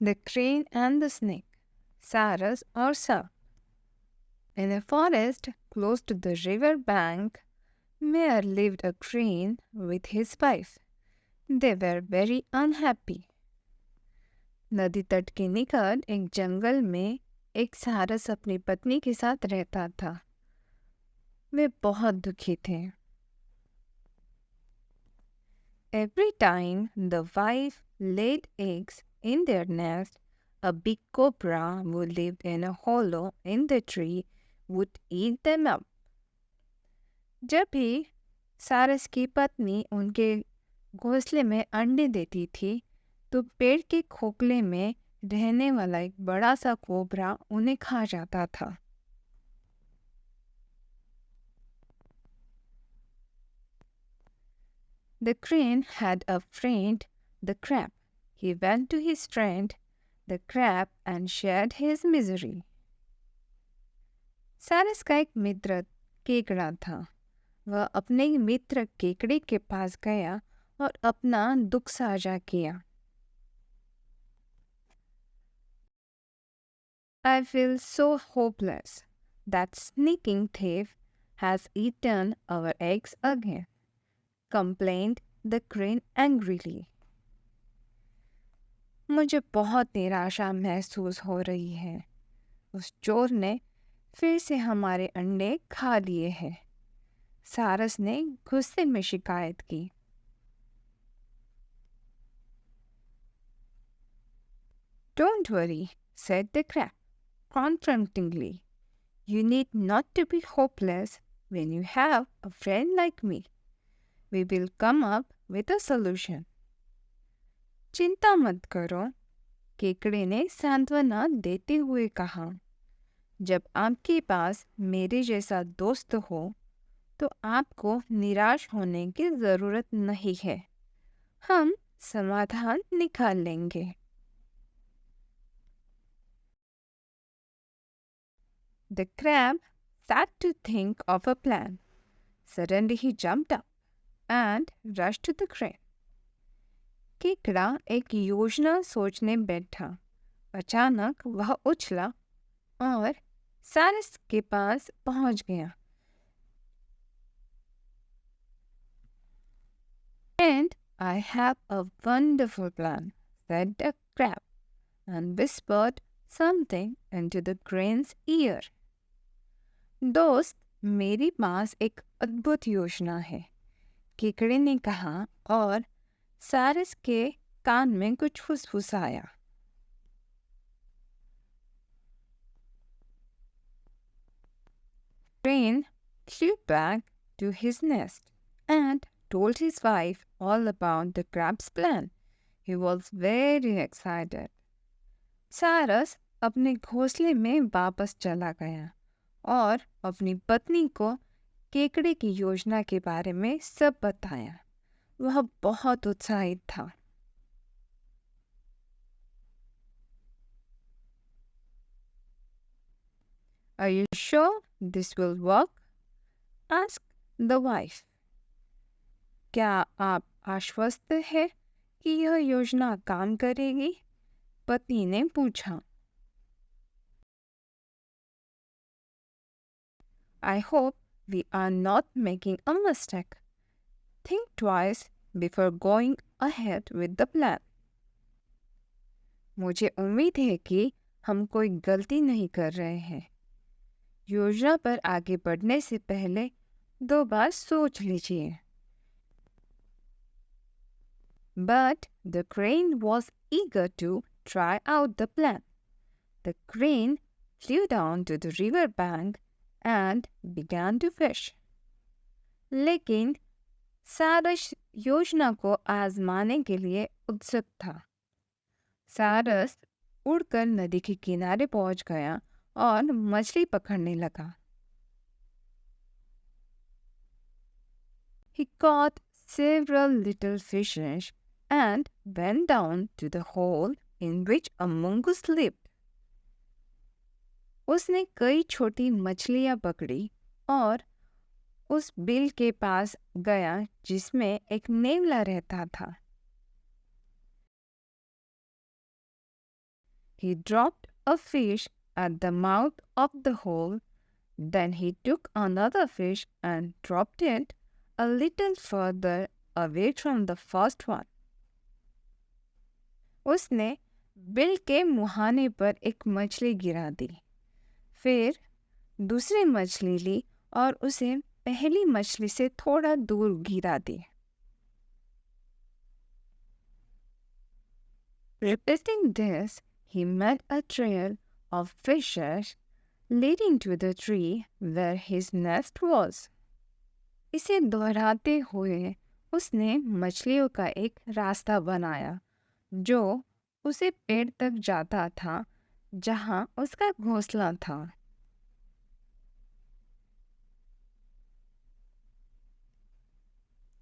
The Crane and the Snake, Saras or Sap. In a forest close to the river bank, there lived a crane with his wife. They were very unhappy. नदी तट के निकट एक जंगल में एक सारस अपनी पत्नी के साथ रहता था। वे बहुत दुखी थे। Every time the wife laid eggs in their nest, a big cobra who lived in a hollow in the tree would eat them up. जब भी सारस की पत्नी उनके घोंसले में अंडे देती थी, तो पेड़ के खोखले में रहने वाला एक बड़ा सा कोबरा उन्हें खा जाता था। The crane had a friend, the crab. He went to his friend, the crab, and shared his misery. सारस का एक मित्र केकड़ा था। वह अपने मित्र केकड़े के पास गया और अपना दुख साझा किया। I feel so hopeless. That sneaking thief has eaten our eggs again, complained the crane angrily. मुझे बहुत निराशा महसूस हो रही है। उस चोर ने फिर से हमारे अंडे खा लिए हैं। सारस ने गुस्से में शिकायत की। Don't worry, said the crab, confrontingly. You need not to be hopeless when you have a friend like me. We will come up with a solution. चिंता मत करो, केकड़े ने सांत्वना देते हुए कहा। जब आपके पास मेरे जैसा दोस्त हो, तो आपको निराश होने की ज़रूरत नहीं है। हम समाधान निकाल लेंगे। The crab sat to think of a plan. Suddenly he jumped up and rushed to the crane. केकड़ा एक योजना सोचने बैठा। अचानक वह उछला और सारस के पास पहुंच गया। And I have a wonderful plan, said the crab, and whispered something into the crane's ear. दोस्त, मेरे पास एक अद्भुत योजना है, केकड़े ने कहा और सारस के कान में कुछ फुसफुसाया। Crane flew back to his nest and told his wife all about the crab's plan. He was very excited. सारस अपने घोंसले में वापस चला गया और अपनी पत्नी को केकड़े की योजना के बारे में सब बताया। वह बहुत उत्साहित था। Are you sure this will work? asked the wife. क्या आप आश्वस्त हैं कि यह योजना काम करेगी? पत्नी ने पूछा। I hope we are not making a mistake. Think twice before going ahead with the plan. मुझे उम्मीद है कि हम कोई गलती नहीं कर रहे हैं। योजना पर आगे बढ़ने से पहले 2 बार सोच लीजिए। But the crane was eager to try out the plan. The crane flew down to the river bank and began to fish. लेकिन सारस योजना को आजमाने के लिए उत्सुक था। सारस उड़कर नदी के किनारे पहुंच गया और मछली पकड़ने लगा। He caught several little fishes and went down to the hole in which a mongoose lived. उसने कई छोटी मछलियां पकड़ी और उस बिल के पास गया जिसमें एक नेवला रहता था। He dropped a fish at the mouth of the hole. Then he took another fish and dropped it a little further away from the first one. उसने बिल के मुहाने पर एक मछली गिरा दी। फिर दूसरी मछली ली और उसे पहली मछली से थोड़ा दूर गिरा दी। Repeating this, he met a trail of fishes leading to the tree where his nest was. इसे दोहराते हुए उसने मछलियों का एक रास्ता बनाया जो उसे पेड़ तक जाता था जहाँ उसका घोंसला था।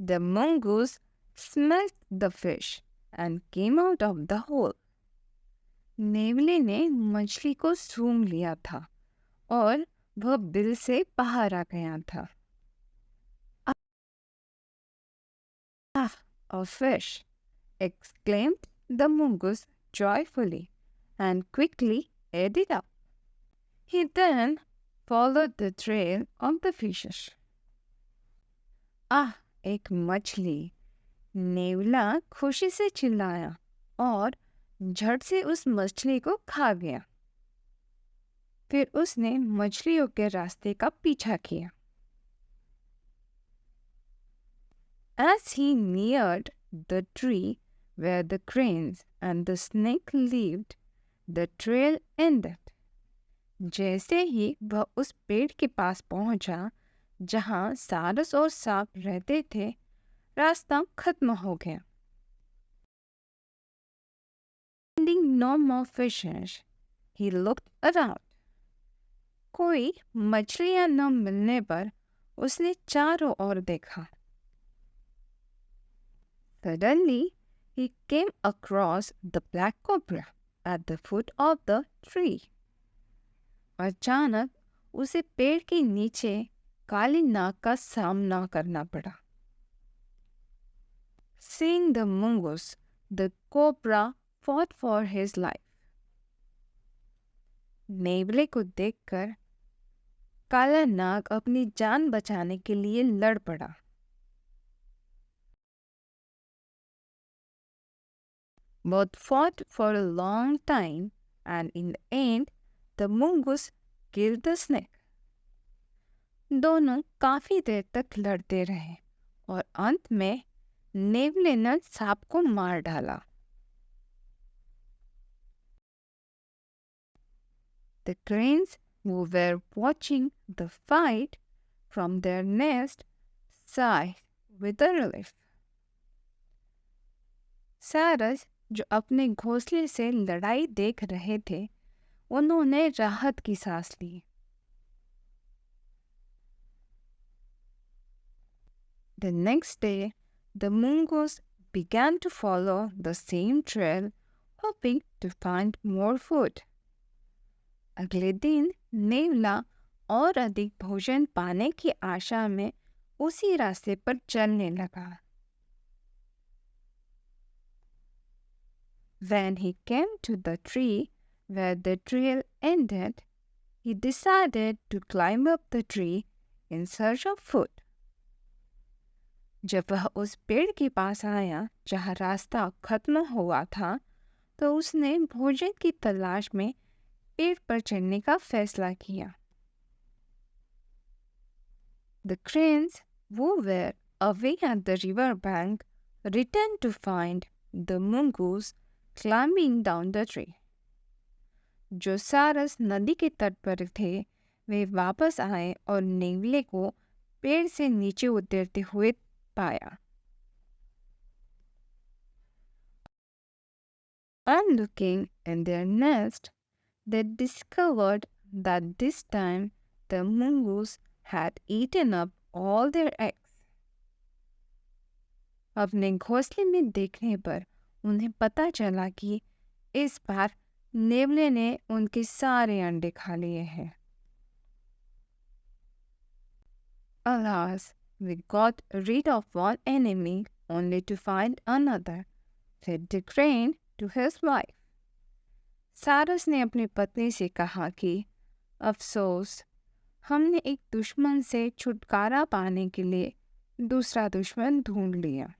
The mongoose smelled the fish and came out of the hole. नेवले ने मछली को सूंघ लिया था और वह बिल से बाहर आ गया था। Ah, a fish! Exclaimed the mongoose joyfully and quickly ate it up. He then followed the trail of the fishes. Ah, एक मछली! नेवला खुशी से चिल्लाया और झट से उस मछली को खा गया। फिर उसने मछलियों के रास्ते का पीछा किया। As he neared the tree where the cranes and the snake lived, the trail ended. जैसे ही वह उस पेड़ के पास पहुंचा जहां सारस और सांप रहते थे, रास्ता खत्म हो गया। Finding no more fishes, he looked around. कोई मछलियां न मिलने पर उसने चारों ओर देखा। Suddenly, he came across the black cobra at the foot of the tree. अचानक उसे पेड़ के नीचे काली नाग का सामना करना पड़ा। Seeing the mongoose, the cobra fought for his life. नेवले को देखकर काला नाग अपनी जान बचाने के लिए लड़ पड़ा। Both fought for a long time, and in the end, the mongoose killed the snake. दोनों काफी देर तक लड़ते रहे और अंत में नेवले ने सांप को मार डाला। The cranes who were watching the fight from their nest sighed with a relief. सारस जो अपने घोंसले से लड़ाई देख रहे थे, उन्होंने राहत की सांस ली। The next day, the mongoose began to follow the same trail, hoping to find more food. अगले दिन नेवला और अधिक भोजन पाने की आशा में उसी रास्ते पर चलने लगा। When he came to the tree where the trail ended, he decided to climb up the tree in search of food. जब वह उस पेड़ के पास आया जहाँ रास्ता खत्म हुआ था, तो उसने भोजन की तलाश में पेड़ पर चढ़ने का फैसला किया। The cranes who were away at the river bank returned to find the mongoose climbing down the tree. जो सारस नदी के तट पर थे, वे वापस आए और नेवले को पेड़ से नीचे उतरते हुए पाया। On looking in their nest, they discovered that this time the mongoose had eaten up all their eggs. अपने घोंसले में देखने पर उन्हें पता चला कि इस बार नेवले ने उनके सारे अंडे खा लिए हैं। Alas, we got rid of one enemy only to find another, said the crane to his wife. सारस ने अपनी पत्नी से कहा कि अफसोस, हमने एक दुश्मन से छुटकारा पाने के लिए दूसरा दुश्मन ढूंढ लिया।